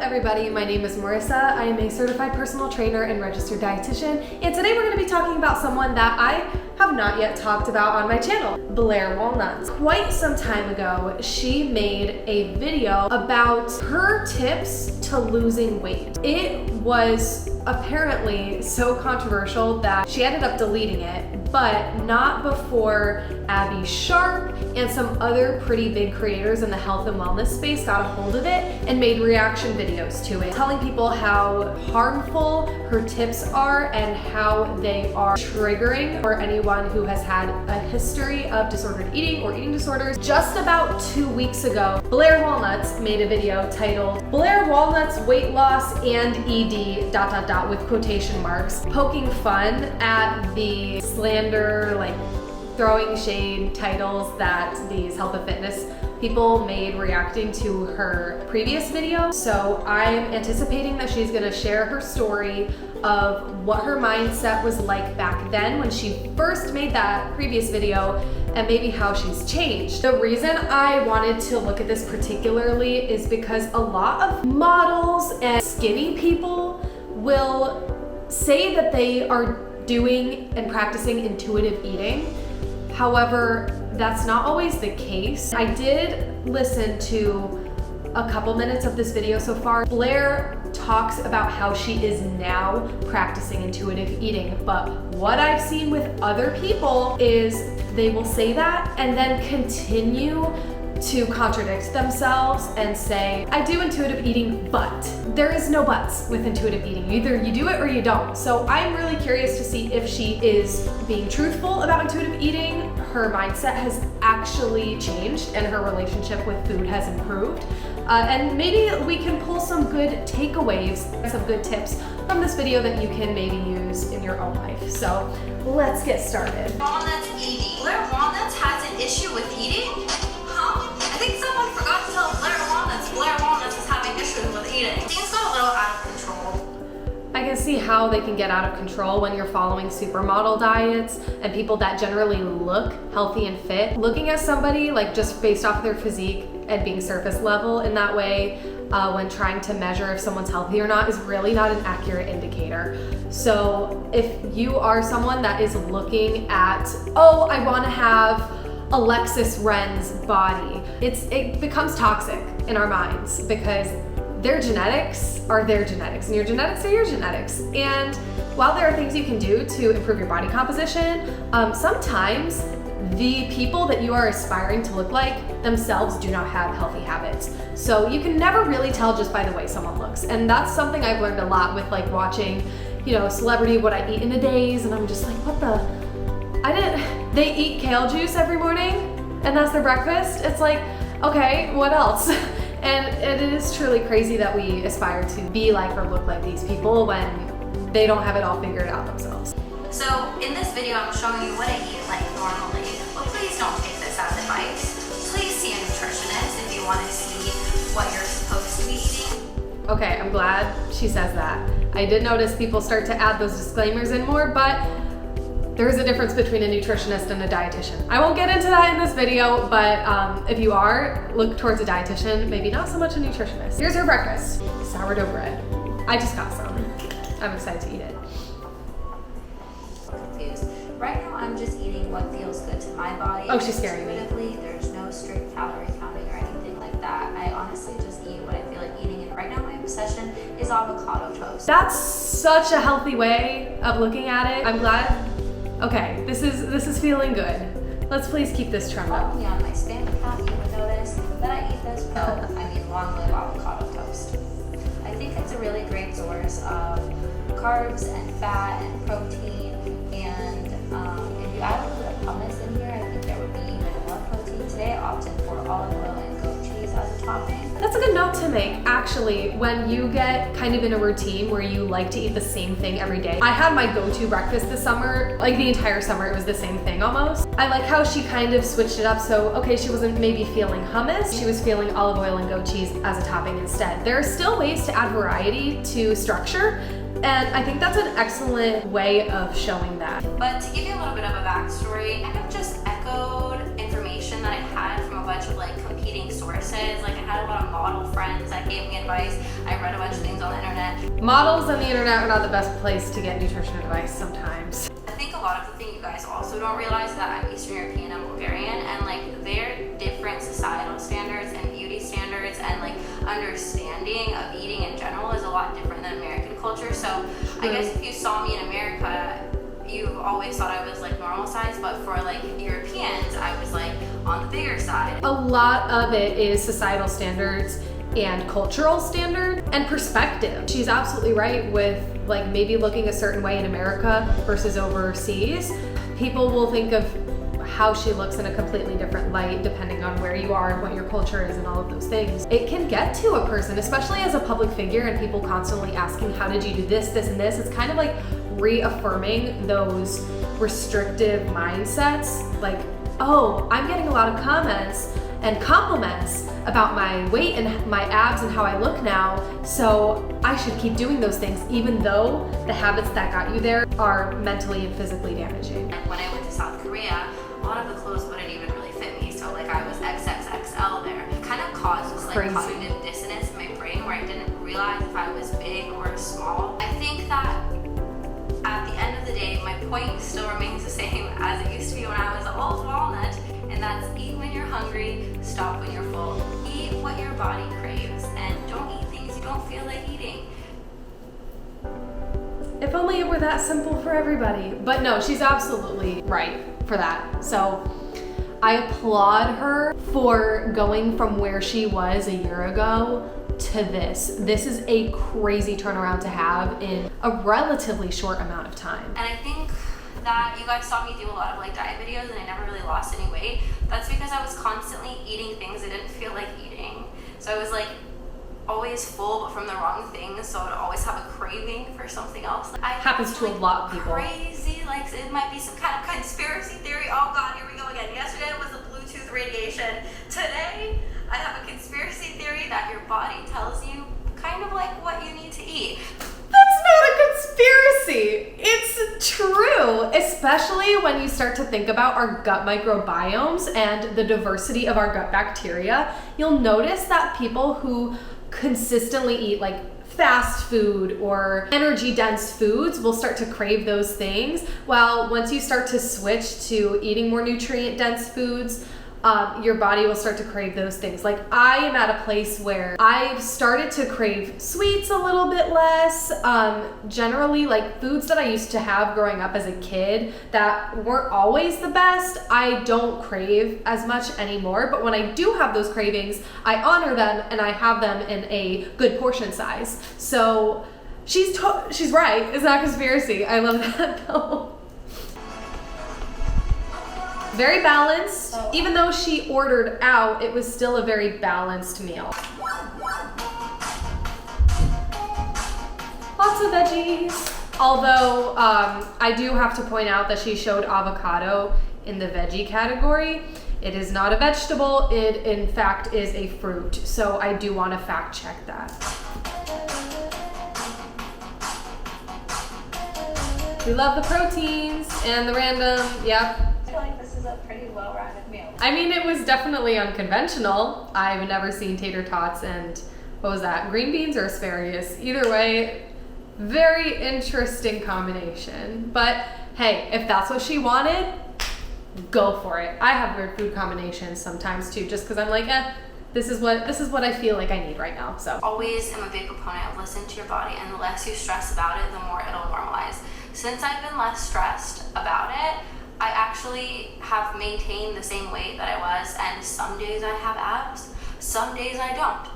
everybody, my name is Marissa. I am a certified personal trainer and registered dietitian, and today we're going to be talking about someone that I have not yet talked about on my channel, Blair Walnuts. Quite some time ago, she made a video about her tips to losing weight. It was apparently so controversial that she ended up deleting it, but not before Abby Sharp and some other pretty big creators in the health and wellness space got a hold of it and made reaction videos to it, telling people how harmful her tips are and how they are triggering for anyone who has had a history of disordered eating or eating disorders. Just about 2 weeks ago, Blair Walnuts made a video titled Blair Walnuts Weight Loss and ED ... with quotation marks, poking fun at the slander, like throwing shade titles that these health and fitness people made reacting to her previous video. So I'm anticipating that she's gonna share her story of what her mindset was like back then when she first made that previous video and maybe how she's changed. The reason I wanted to look at this particularly is because a lot of models and skinny people will say that they are doing and practicing intuitive eating. However, that's not always the case. I did listen to a couple minutes of this video so far. Blair talks about how she is now practicing intuitive eating, but what I've seen with other people is they will say that and then continue to contradict themselves and say, I do intuitive eating, but there is no buts with intuitive eating. Either you do it or you don't. So I'm really curious to see if she is being truthful about intuitive eating, her mindset has actually changed, and her relationship with food has improved. And maybe we can pull some good takeaways, some good tips from this video that you can maybe use in your own life. So let's get started. Walnuts eating. Blair Walnuts has an issue with eating? I think someone forgot to tell Blair Walnuts is having issues with eating. Things got a little out of control. I can see how they can get out of control when you're following supermodel diets and people that generally look healthy and fit. Looking at somebody like just based off of their physique and being surface level in that way when trying to measure if someone's healthy or not is really not an accurate indicator. So if you are someone that is looking at, oh, I want to have Alexis Wren's body, it becomes toxic in our minds because their genetics are their genetics and your genetics are your genetics. And while there are things you can do to improve your body composition, sometimes the people that you are aspiring to look like themselves do not have healthy habits. So you can never really tell just by the way someone looks. And that's something I've learned a lot with like watching, celebrity what I eat in a days, and I'm just like, they eat kale juice every morning and that's their breakfast. It's like, okay, what else? And it is truly crazy that we aspire to be like or look like these people when they don't have it all figured out themselves. So in this video, I'm showing you what I eat like normally, but please don't take this as advice. Please see a nutritionist if you want to see what you're supposed to be eating. Okay, I'm glad she says that. I did notice people start to add those disclaimers in more, but there is a difference between a nutritionist and a dietitian. I won't get into that in this video, but if you are, look towards a dietitian, maybe not so much a nutritionist. Here's her breakfast, sourdough bread. I just got some. I'm excited to eat it. Confused. Right now, I'm just eating what feels good to my body. Oh, she's scaring me. There's no strict calorie counting or anything like that. I honestly just eat what I feel like eating, and right now my obsession is avocado toast. That's such a healthy way of looking at it. I'm glad. Okay, this is feeling good. Let's please keep this trend up. Follow me on my spam account, you would notice that I eat this. Long live avocado toast. I think it's a really great source of carbs and fat and protein, and if you add a little bit of hummus in here, I think there would be even more protein. Today I opted for olive oil and goat cheese as a topping. That's a good note to make, actually, when you get kind of in a routine where you like to eat the same thing every day. I had my go-to breakfast this summer, like the entire summer, it was the same thing almost. I like how she kind of switched it up, so okay, she wasn't maybe feeling hummus, she was feeling olive oil and goat cheese as a topping instead. There are still ways to add variety to structure, and I think that's an excellent way of showing that. But to give you a little bit of a backstory, I kind of just echoed information that I had from a bunch of like competing sources. sources. Like I had a lot of model friends that gave me advice. I read a bunch of things on the internet. Models and the internet are not the best place to get nutrition advice sometimes. I think a lot of the thing you guys also don't realize is that I'm Eastern European and Bulgarian, and like their different societal standards and beauty standards and like understanding of eating in general is a lot different than American culture. So I guess if you saw me in America, you've always thought I was like normal size, but for like Europeans, I was like on the bigger side. A lot of it is societal standards and cultural standard and perspective. She's absolutely right with like maybe looking a certain way in America versus overseas. People will think of how she looks in a completely different light depending on where you are and what your culture is and all of those things. It can get to a person, especially as a public figure and people constantly asking, how did you do this, this, and this? It's kind of like reaffirming those restrictive mindsets. Like, oh, I'm getting a lot of comments and compliments about my weight and my abs and how I look now, so I should keep doing those things even though the habits that got you there are mentally and physically damaging. When I went to South Korea, a lot of the clothes wouldn't even really fit me, so like I was XXXL there. It kind of caused this like cognitive dissonance in my brain where I didn't realize if I was big or small. I think that at the end of the day, my point still remains the same as it used to be when I was an old walnut, and that's eat when you're hungry, stop when you're full. Eat what your body craves, and don't eat things you don't feel like eating. If only it were that simple for everybody. But no, she's absolutely right for that. So I applaud her for going from where she was a year ago to this. This is a crazy turnaround to have in a relatively short amount of time. And I think that you guys saw me do a lot of like diet videos and I never really lost any weight. That's because I was constantly eating things I didn't feel like eating. So I was like always full but from the wrong things, so I would always have a craving for something else. Like, happens to a lot of people. Crazy, like it might be some kind of conspiracy theory. Oh god, here we go again. Yesterday was the Bluetooth radiation. Today I have a conspiracy theory that your body tells you kind of like what you need to eat. That's not a conspiracy. It's true, especially when you start to think about our gut microbiomes and the diversity of our gut bacteria. You'll notice that people who consistently eat like fast food or energy dense foods will start to crave those things. While once you start to switch to eating more nutrient dense foods, your body will start to crave those things. Like I am at a place where I've started to crave sweets a little bit less. Generally like foods that I used to have growing up as a kid that weren't always the best, I don't crave as much anymore. But when I do have those cravings, I honor them and I have them in a good portion size. So she's right. It's not a conspiracy. I love that though. Very balanced. Even though she ordered out, it was still a very balanced meal. Lots of veggies. Although I do have to point out that she showed avocado in the veggie category. It is not a vegetable. It in fact is a fruit. So I do want to fact check that. We love the proteins and the random, yep. I feel like this is a pretty well-rounded meal. I mean, it was definitely unconventional. I've never seen tater tots and, what was that, green beans or asparagus? Either way, very interesting combination. But hey, if that's what she wanted, go for it. I have weird food combinations sometimes too, just because I'm like, this is what I feel like I need right now. So always am a big proponent of listen to your body, and the less you stress about it, the more it'll normalize. Since I've been less stressed about it, I actually have maintained the same weight that I was, and some days I have abs, some days I don't.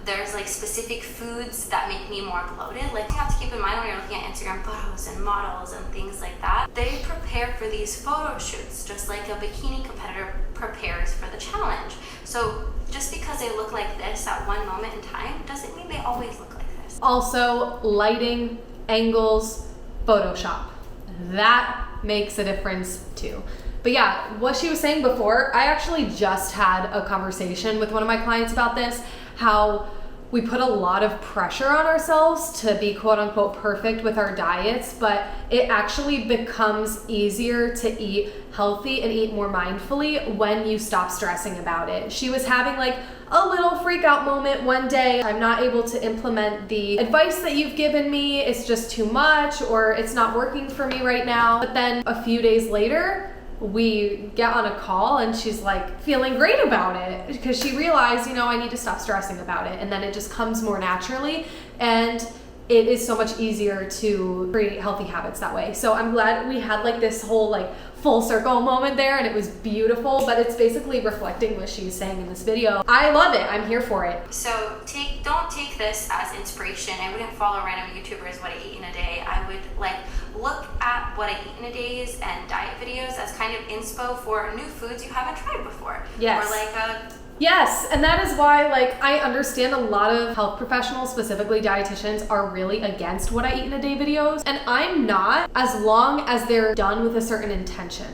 There's like specific foods that make me more bloated. Like you have to keep in mind when you're looking at Instagram photos and models and things like that, they prepare for these photo shoots just like a bikini competitor prepares for the challenge. So just because they look like this at one moment in time doesn't mean they always look like this. Also, lighting, angles, Photoshop. That makes a difference too. But yeah, what she was saying before, I actually just had a conversation with one of my clients about this, how we put a lot of pressure on ourselves to be quote unquote perfect with our diets, but it actually becomes easier to eat healthy and eat more mindfully when you stop stressing about it. She was having like a little freak out moment one day. I'm not able to implement the advice that you've given me. It's just too much, or it's not working for me right now. But then a few days later, we get on a call and she's like feeling great about it because she realized, I need to stop stressing about it. And then it just comes more naturally. And it is so much easier to create healthy habits that way. So I'm glad we had like this whole like full circle moment there, and it was beautiful, but it's basically reflecting what she's saying in this video. I love it. I'm here for it. So don't take this as inspiration. I wouldn't follow random YouTubers what I eat in a day. I would look at what I eat in a days and diet videos as kind of inspo for new foods you haven't tried before. Yes. Or Yes, and that is why I understand a lot of health professionals, specifically dietitians, are really against what I eat in a day videos, and I'm not, as long as they're done with a certain intention.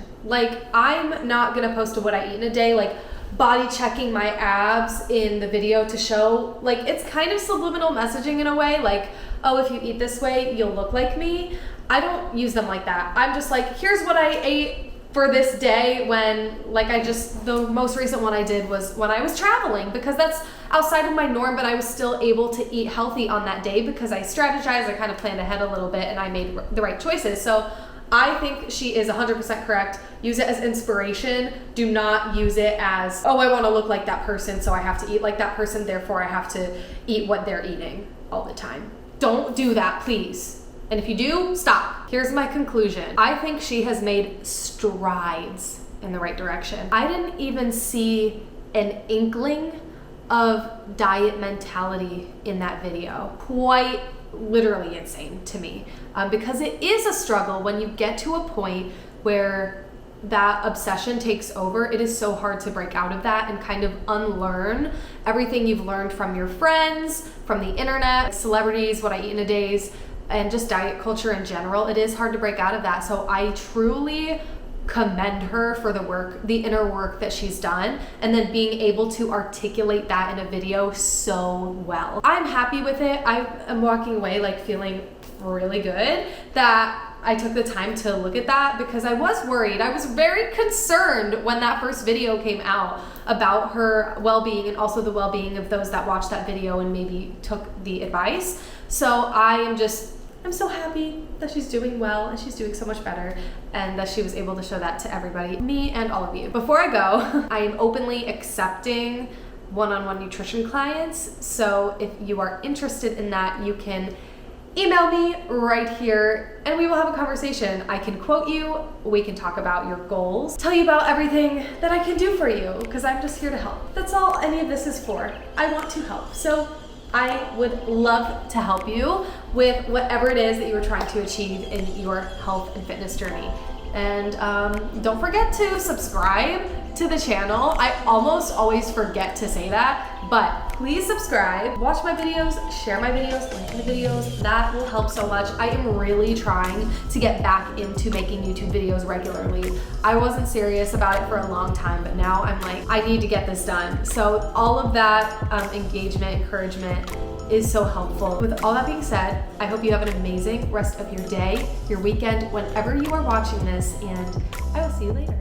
I'm not gonna post a what I eat in a day, body checking my abs in the video to show, it's kind of subliminal messaging in a way, oh, if you eat this way, you'll look like me. I don't use them like that. I'm just here's what I ate for this day when, the most recent one I did was when I was traveling, because that's outside of my norm, but I was still able to eat healthy on that day because I strategized, I kind of planned ahead a little bit, and I made the right choices. So I think she is 100% correct. Use it as inspiration. Do not use it as, oh, I want to look like that person, so I have to eat like that person, therefore I have to eat what they're eating all the time. Don't do that, please. And if you do, stop. Here's my conclusion. I think she has made strides in the right direction. I didn't even see an inkling of diet mentality in that video. Quite literally insane to me, because it is a struggle when you get to a point where that obsession takes over. It is so hard to break out of that and kind of unlearn everything you've learned from your friends, from the internet, celebrities, what I eat in a days, and just diet culture in general. It is hard to break out of that. So I truly commend her for the inner work that she's done, and then being able to articulate that in a video so well. I'm happy with it. I am walking away feeling really good that I took the time to look at that, because I was worried. I was very concerned when that first video came out about her well-being, and also the well-being of those that watched that video and maybe took the advice. So I'm so happy that she's doing well, and she's doing so much better, and that she was able to show that to everybody, me and all of you. Before I go, I am openly accepting one-on-one nutrition clients. So if you are interested in that, you can email me right here and we will have a conversation. I can quote you, we can talk about your goals, tell you about everything that I can do for you, because I'm just here to help. That's all any of this is for. I want to help. So I would love to help you with whatever it is that you are trying to achieve in your health and fitness journey. And don't forget to subscribe to the channel. I almost always forget to say that, but please subscribe, watch my videos, share my videos, like my videos. That will help so much. I am really trying to get back into making YouTube videos regularly. I wasn't serious about it for a long time, but now I'm I need to get this done. So all of that engagement, encouragement is so helpful. With all that being said, I hope you have an amazing rest of your day, your weekend, whenever you are watching this, and I will see you later.